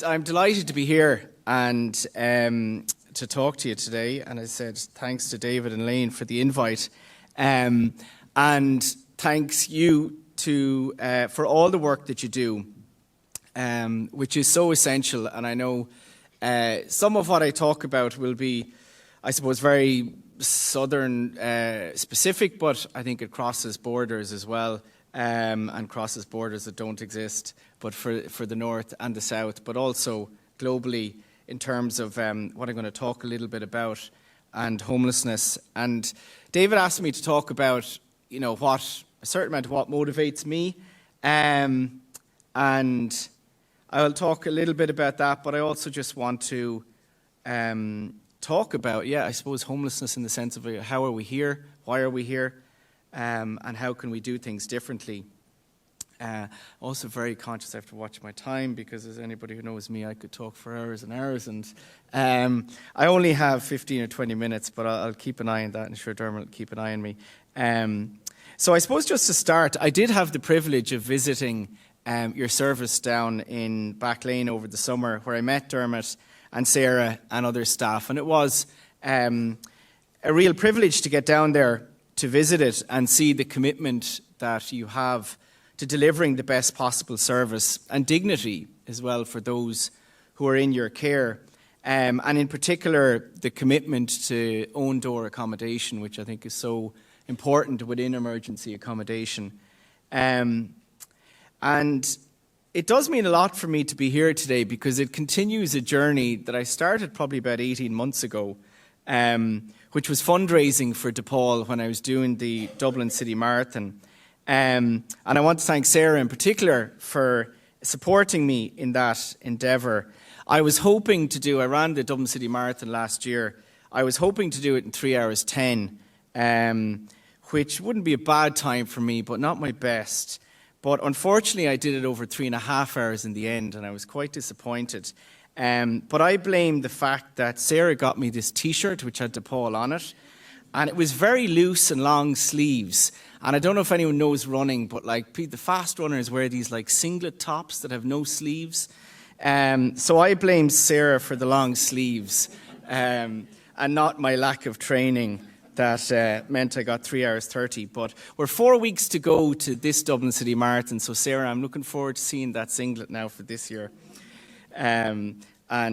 I'm delighted to be here and to talk to you today. And I said thanks to David and Lane for the invite, and thanks you for all the work that you do, which is so essential. And I know some of what I talk about will be, I suppose, very southern specific, but I think it crosses borders as well, and crosses borders that don't exist, but for the north and the south, but also globally in terms of what I'm going to talk a little bit about, and homelessness. And David asked me to talk about, what a certain amount of what motivates me, and I'll talk a little bit about that, but I also just want to talk about, I suppose, homelessness in the sense of how are we here, why are we here, and how can we do things differently. Also very conscious I have to watch my time, because as anybody who knows me, I could talk for hours and hours, and I only have 15 or 20 minutes, but I'll keep an eye on that, and sure Dermot will keep an eye on me. So I suppose just to start, I did have the privilege of visiting your service down in Back Lane over the summer, where I met Dermot and Sarah and other staff, and it was a real privilege to get down there to visit it and see the commitment that you have to delivering the best possible service and dignity as well for those who are in your care, and in particular the commitment to own door accommodation, which I think is so important within emergency accommodation. And it does mean a lot for me to be here today, because it continues a journey that I started probably about 18 months ago, which was fundraising for Depaul when I was doing the Dublin City Marathon. And I want to thank Sarah in particular for supporting me in that endeavour. I ran the Dublin City Marathon last year. I was hoping to do it in 3 hours 10, which wouldn't be a bad time for me, but not my best. But unfortunately, I did it over 3.5 hours in the end, and I was quite disappointed. But I blame the fact that Sarah got me this T-shirt, which had Depaul on it, and it was very loose and long sleeves. And I don't know if anyone knows running, but the fast runners wear these singlet tops that have no sleeves. So I blame Sarah for the long sleeves, and not my lack of training that meant I got 3 hours 30. But we're 4 weeks to go to this Dublin City Marathon. So Sarah, I'm looking forward to seeing that singlet now for this year, and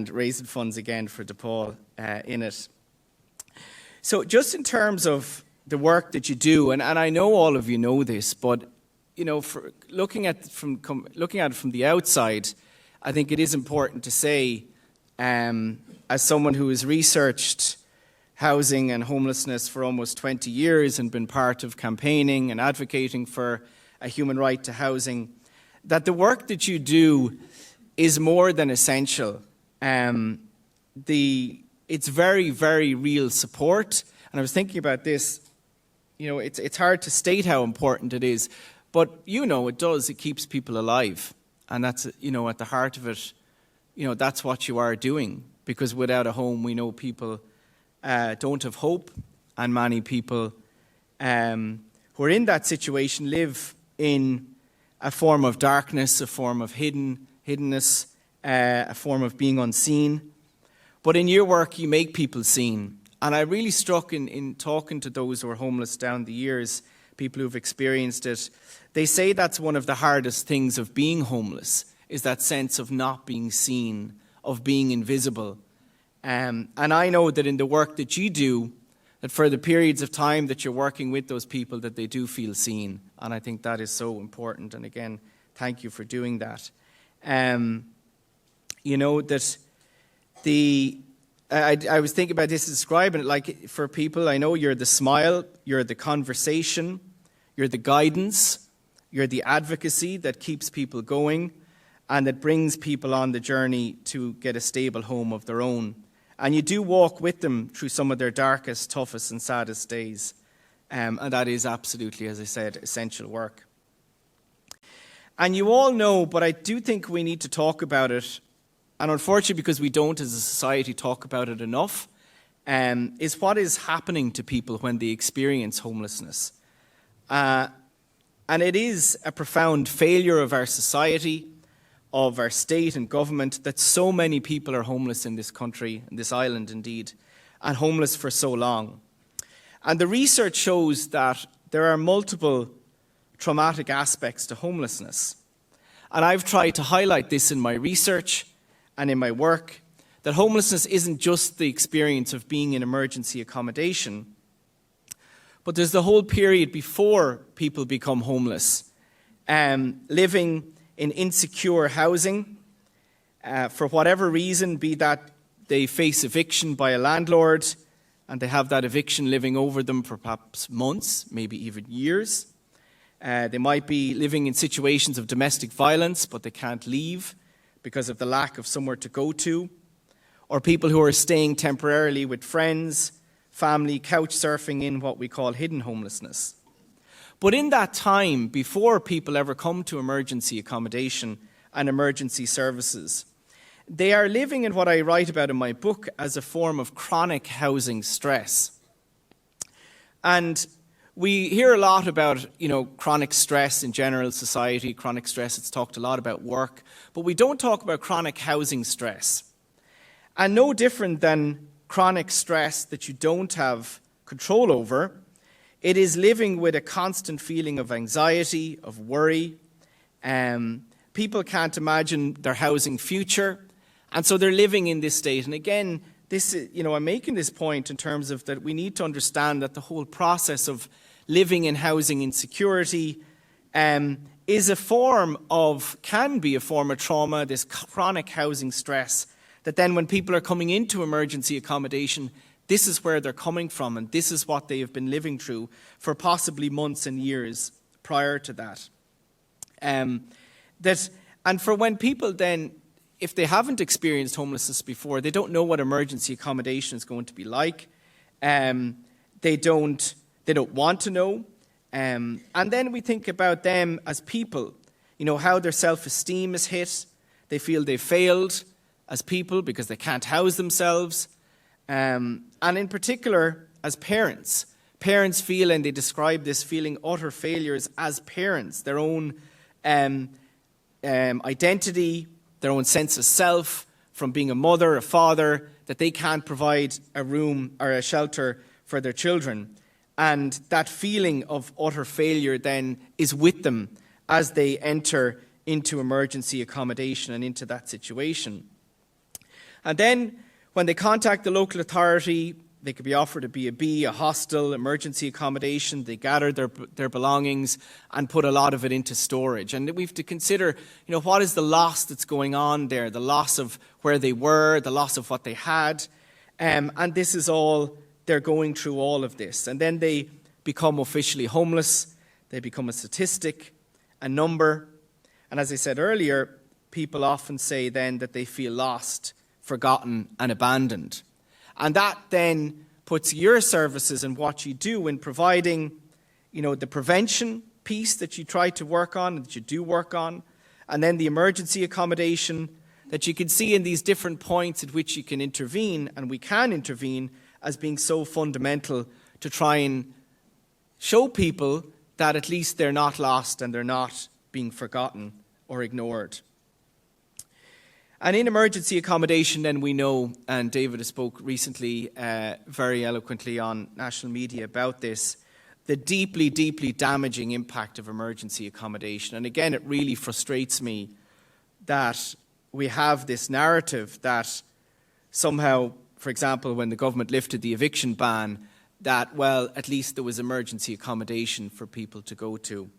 raising funds again for Depaul in it. So just in terms of the work that you do, and I know all of you know this, but for looking at it from the outside, I think it is important to say, as someone who has researched housing and homelessness for almost 20 years and been part of campaigning and advocating for a human right to housing, that the work that you do is more than essential. It's very, very real support. And I was thinking about this, it's hard to state how important it is, but it does. It keeps people alive. And that's, at the heart of it, that's what you are doing. Because without a home, we know people don't have hope, and many people who are in that situation live in a form of darkness, a form of hiddenness, a form of being unseen. But in your work, you make people seen. And I really struck in talking to those who are homeless down the years, people who've experienced it, they say that's one of the hardest things of being homeless, is that sense of not being seen, of being invisible. And I know that in the work that you do, that for the periods of time that you're working with those people, that they do feel seen. And I think that is so important. And again, thank you for doing that. I was thinking about this, describing it for people. I know you're the smile, you're the conversation, you're the guidance, you're the advocacy that keeps people going and that brings people on the journey to get a stable home of their own. And you do walk with them through some of their darkest, toughest and saddest days. And that is absolutely, as I said, essential work. And you all know, but I do think we need to talk about it, and unfortunately because we don't as a society talk about it enough, is what is happening to people when they experience homelessness. And it is a profound failure of our society, of our state and government that so many people are homeless in this country, in this island indeed, and homeless for so long. And the research shows that there are multiple traumatic aspects to homelessness. And I've tried to highlight this in my research and in my work, that homelessness isn't just the experience of being in emergency accommodation, but there's the whole period before people become homeless, living in insecure housing for whatever reason, be that they face eviction by a landlord and they have that eviction living over them for perhaps months, maybe even years. They might be living in situations of domestic violence, but they can't leave because of the lack of somewhere to go to. Or people who are staying temporarily with friends, family, couch surfing in what we call hidden homelessness. But in that time, before people ever come to emergency accommodation and emergency services, they are living in what I write about in my book as a form of chronic housing stress. And we hear a lot about, chronic stress in general society, chronic stress, it's talked a lot about work, but we don't talk about chronic housing stress. And no different than chronic stress that you don't have control over, it is living with a constant feeling of anxiety, of worry. People can't imagine their housing future, and so they're living in this state. And again, this, I'm making this point in terms of that we need to understand that the whole process of living in housing insecurity can be a form of trauma, this chronic housing stress, that then when people are coming into emergency accommodation, this is where they're coming from, and this is what they have been living through for possibly months and years prior to that. And for when people then, if they haven't experienced homelessness before, they don't know what emergency accommodation is going to be like. They don't want to know. And then we think about them as people, how their self-esteem is hit. They feel they failed as people because they can't house themselves. And in particular, as parents. Parents feel, and they describe this feeling, utter failures as parents. Their own identity, their own sense of self, from being a mother, a father, that they can't provide a room or a shelter for their children. And that feeling of utter failure then is with them as they enter into emergency accommodation and into that situation. And then when they contact the local authority, they could be offered a B&B, a hostel, emergency accommodation. They gather their belongings and put a lot of it into storage. And we have to consider, what is the loss that's going on there, the loss of where they were, the loss of what they had. And this is all, they're going through all of this. And then they become officially homeless. They become a statistic, a number. And as I said earlier, people often say then that they feel lost, forgotten and abandoned. And that then puts your services and what you do in providing, the prevention piece that you try to work on, that you do work on, and then the emergency accommodation that you can see in these different points at which you can intervene, and we can intervene, as being so fundamental to try and show people that at least they're not lost and they're not being forgotten or ignored. And in emergency accommodation, then we know, and David spoke recently very eloquently on national media about this, the deeply, deeply damaging impact of emergency accommodation. And again, it really frustrates me that we have this narrative that somehow, for example, when the government lifted the eviction ban, that, well, at least there was emergency accommodation for people to go to.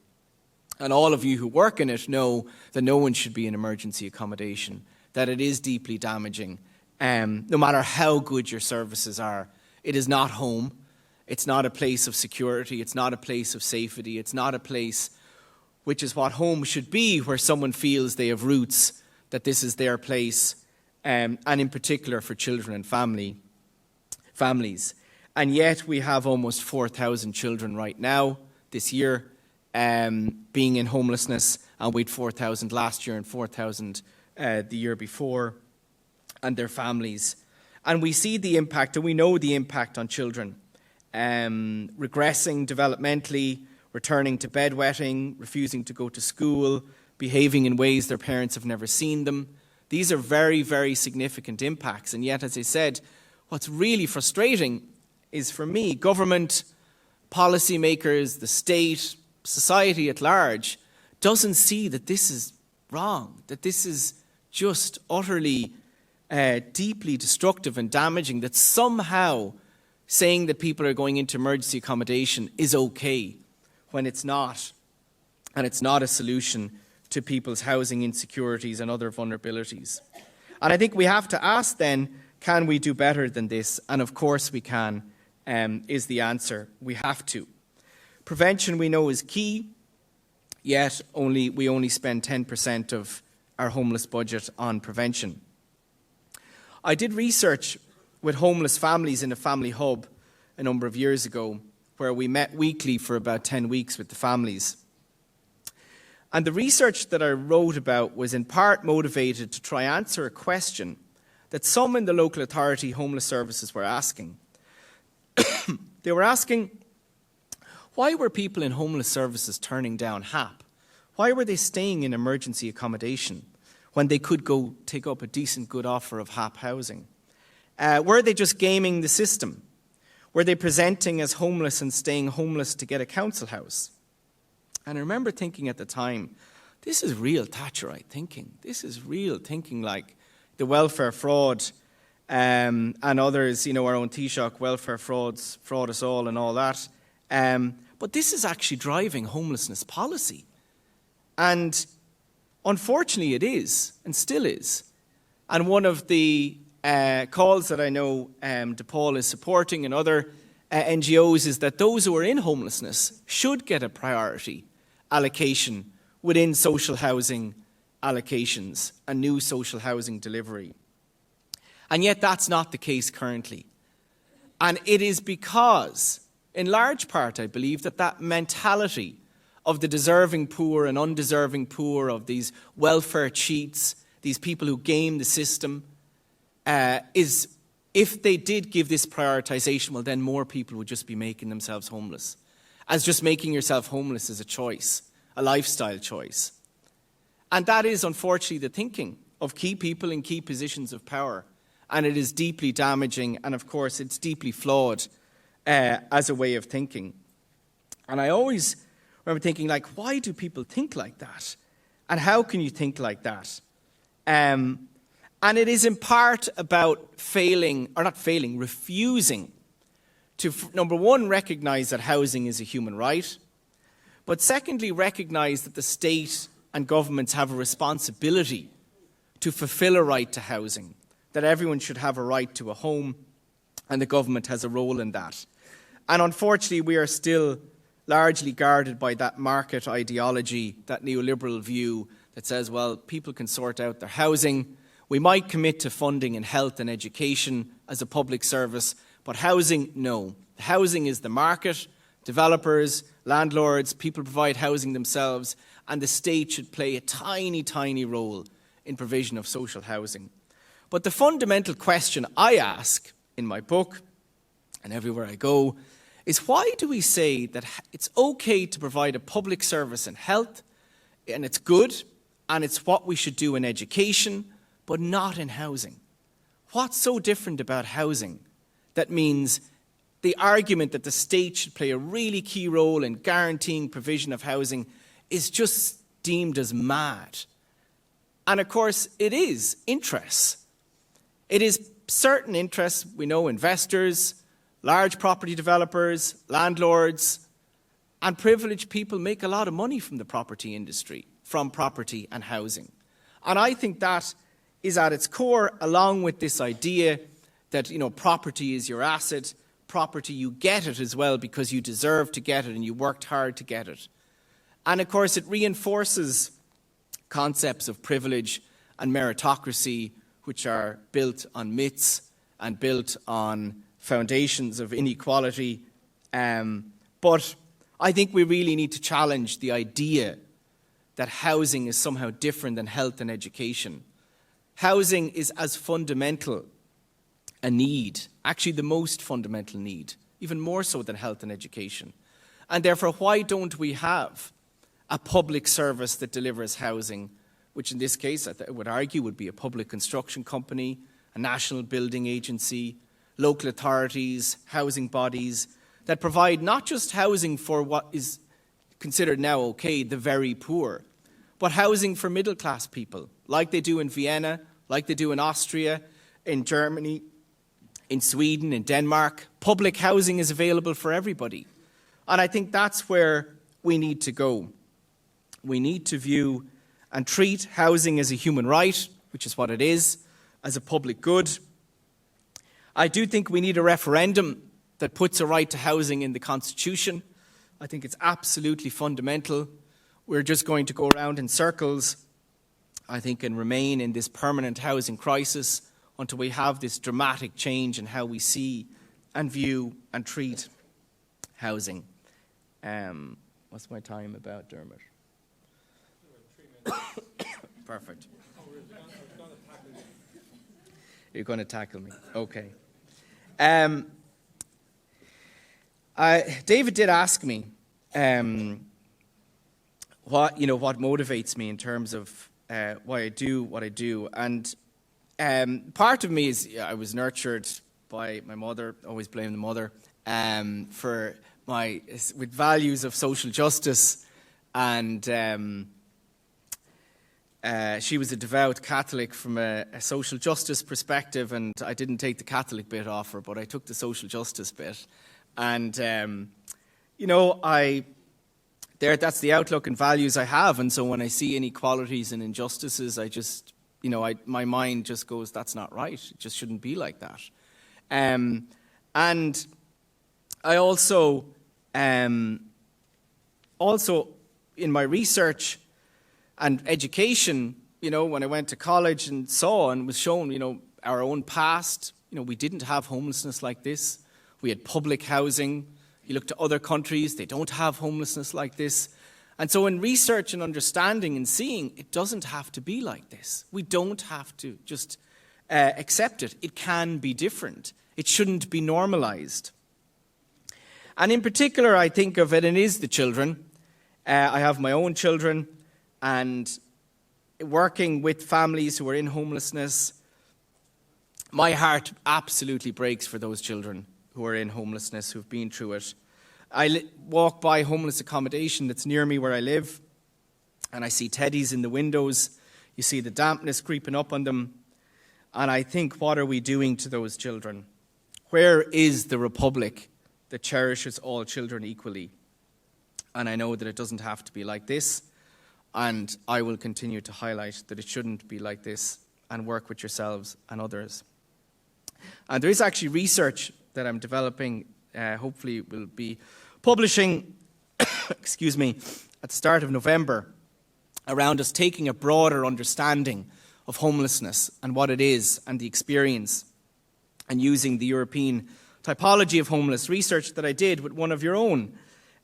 And all of you who work in it know that no one should be in emergency accommodation, that it is deeply damaging. No matter how good your services are, it is not home. It's not a place of security. It's not a place of safety. It's not a place which is what home should be, where someone feels they have roots, that this is their place, and in particular for children and families. And yet we have almost 4,000 children right now, this year, being in homelessness, and we had 4,000 last year and 4,000 the year before, and their families. And we see the impact, and we know the impact on children. Regressing developmentally, returning to bedwetting, refusing to go to school, behaving in ways their parents have never seen them. These are very, very significant impacts. And yet, as I said, what's really frustrating is, for me, government, policymakers, the state, society at large doesn't see that this is wrong, that this is just utterly deeply destructive and damaging, that somehow saying that people are going into emergency accommodation is okay when it's not. And it's not a solution to people's housing insecurities and other vulnerabilities. And I think we have to ask then, can we do better than this? And of course we can, is the answer. We have to. Prevention, we know, is key, yet we only spend 10% of our homeless budget on prevention. I did research with homeless families in a family hub a number of years ago, where we met weekly for about 10 weeks with the families. And the research that I wrote about was in part motivated to try answer a question that some in the local authority homeless services were asking. They were asking, why were people in homeless services turning down HAP? Why were they staying in emergency accommodation when they could go take up a decent, good offer of HAP housing? Were they just gaming the system? Were they presenting as homeless and staying homeless to get a council house? And I remember thinking at the time, this is real Thatcherite thinking. This is real thinking like the welfare fraud and others, our own Taoiseach, welfare frauds, fraud us all and all that. But this is actually driving homelessness policy. And unfortunately it is, and still is. And one of the calls that I know Depaul is supporting and other NGOs is that those who are in homelessness should get a priority allocation within social housing allocations and new social housing delivery. And yet that's not the case currently. And it is because, in large part, I believe, that mentality of the deserving poor and undeserving poor, of these welfare cheats, these people who game the system, is, if they did give this prioritisation, well, then more people would just be making themselves homeless. As just making yourself homeless is a choice, a lifestyle choice. And that is, unfortunately, the thinking of key people in key positions of power. And it is deeply damaging, and of course, it's deeply flawed as a way of thinking. And I always remember thinking, why do people think like that? And how can you think like that? And it is in part about refusing to, number one, recognise that housing is a human right, but secondly, recognise that the state and governments have a responsibility to fulfil a right to housing, that everyone should have a right to a home, and the government has a role in that. And unfortunately, we are still largely guarded by that market ideology, that neoliberal view that says, well, people can sort out their housing. We might commit to funding in health and education as a public service, but housing, no. Housing is the market, developers, landlords, people provide housing themselves, and the state should play a tiny, tiny role in provision of social housing. But the fundamental question I ask in my book and everywhere I go is, why do we say that it's okay to provide a public service in health, and it's good, and it's what we should do in education, but not in housing? What's so different about housing that means the argument that the state should play a really key role in guaranteeing provision of housing is just deemed as mad? And of course, it is interests. It is certain interests, we know, investors, large property developers, landlords, and privileged people make a lot of money from the property industry, from property and housing. And I think that is at its core, along with this idea that, property is your asset, property, you get it as well because you deserve to get it and you worked hard to get it. And of course, it reinforces concepts of privilege and meritocracy, which are built on myths and built on foundations of inequality. But I think we really need to challenge the idea that housing is somehow different than health and education. Housing is as fundamental a need, actually the most fundamental need, even more so than health and education. And therefore, why don't we have a public service that delivers housing, which in this case I would argue would be a public construction company, a national building agency, local authorities, housing bodies, that provide not just housing for what is considered now okay, the very poor, but housing for middle-class people, like they do in Vienna, like they do in Austria, in Germany, in Sweden, in Denmark. Public housing is available for everybody. And I think that's where we need to go. We need to view and treat housing as a human right, which is what it is, as a public good. I do think we need a referendum that puts a right to housing in the Constitution. I think it's absolutely fundamental. We're just going to go around in circles, I think, and remain in this permanent housing crisis until we have this dramatic change in how we see and view and treat housing. What's my time about, Dermot? Perfect. You're going to tackle me. Okay. David did ask me what motivates me in terms of why I do what I do, and part of me is I was nurtured by my mother. Always blame the mother for with values of social justice, and she was a devout Catholic from a social justice perspective, and I didn't take the Catholic bit off her, but I took the social justice bit. And, that's the outlook and values I have. And so when I see inequalities and injustices, I just, my mind just goes, that's not right. It just shouldn't be like that. And I also in my research and education, when I went to college and saw and was shown, our own past, we didn't have homelessness like this. We had public housing. You look to other countries, they don't have homelessness like this. And so in research and understanding and seeing, it doesn't have to be like this. We don't have to just accept it. It can be different. It shouldn't be normalized. And in particular, I think of it, and it is the children. I have my own children, and working with families who are in homelessness, my heart absolutely breaks for those children who are in homelessness, who've been through it. I walk by homeless accommodation that's near me where I live, and I see teddies in the windows. You see the dampness creeping up on them. And I think, what are we doing to those children? Where is the republic that cherishes all children equally? And I know that it doesn't have to be like this, and I will continue to highlight that it shouldn't be like this, and work with yourselves and others. And there is actually research that I'm developing, hopefully will be publishing, excuse me, at the start of November, around us taking a broader understanding of homelessness and what it is and the experience, and using the European typology of homeless research that I did with one of your own,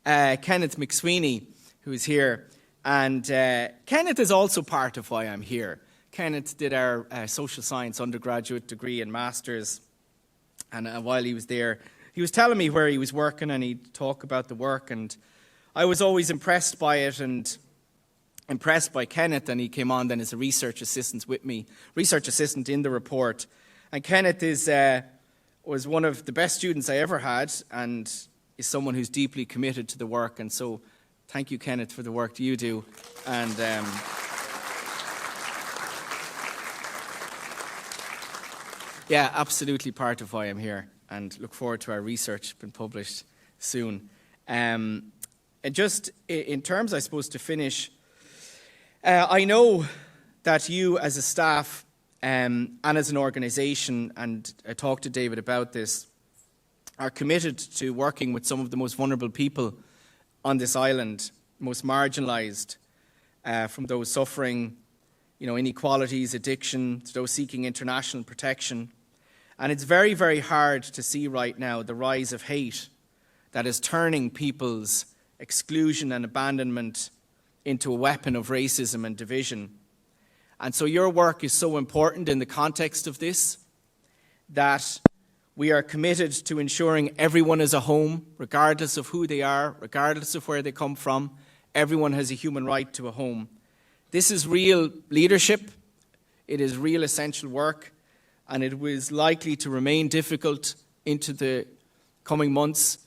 Kenneth McSweeney, who is here. And Kenneth is also part of why I'm here. Kenneth did our social science undergraduate degree and master's, and while he was there, he was telling me where he was working, and he'd talk about the work, and I was always impressed by it and impressed by Kenneth, and he came on then as a research assistant with me, research assistant in the report. And Kenneth was one of the best students I ever had, and is someone who's deeply committed to the work. And so thank you, Kenneth, for the work that you do. And yeah, absolutely part of why I'm here, and look forward to our research being published soon. And just in terms, I suppose, to finish, I know that you as a staff and as an organisation, and I talked to David about this, are committed to working with some of the most vulnerable people on this island, most marginalised, from those suffering, inequalities, addiction, to those seeking international protection. And it's very, very hard to see right now the rise of hate that is turning people's exclusion and abandonment into a weapon of racism and division. And so your work is so important in the context of this, that we are committed to ensuring everyone has a home, regardless of who they are, regardless of where they come from. everyone has a human right to a home. This is real leadership, it is real essential work, and it was likely to remain difficult into the coming months.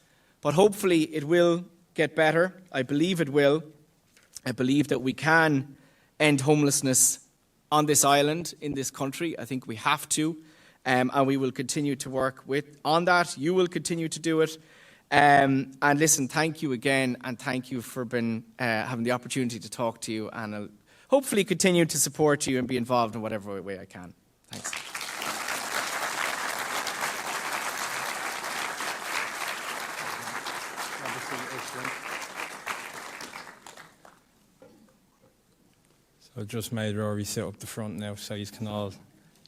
But hopefully it will get better. I believe it will. I believe that we can end homelessness on this island, in this country. I think we have to, and we will continue to work on that. You will continue to do it. And listen, thank you again, and thank you for having the opportunity to talk to you, and I'll hopefully continue to support you and be involved in whatever way I can. Thanks. So I just made Rory sit up the front now so you can all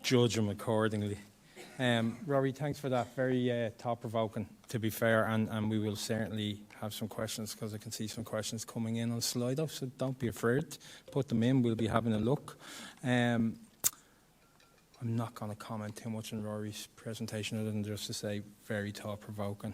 judge him accordingly. Rory, thanks for that. Very thought-provoking, to be fair, and we will certainly have some questions, because I can see some questions coming in on Slido, so don't be afraid. Put them in, we'll be having a look. I'm not going to comment too much on Rory's presentation other than just to say very thought-provoking.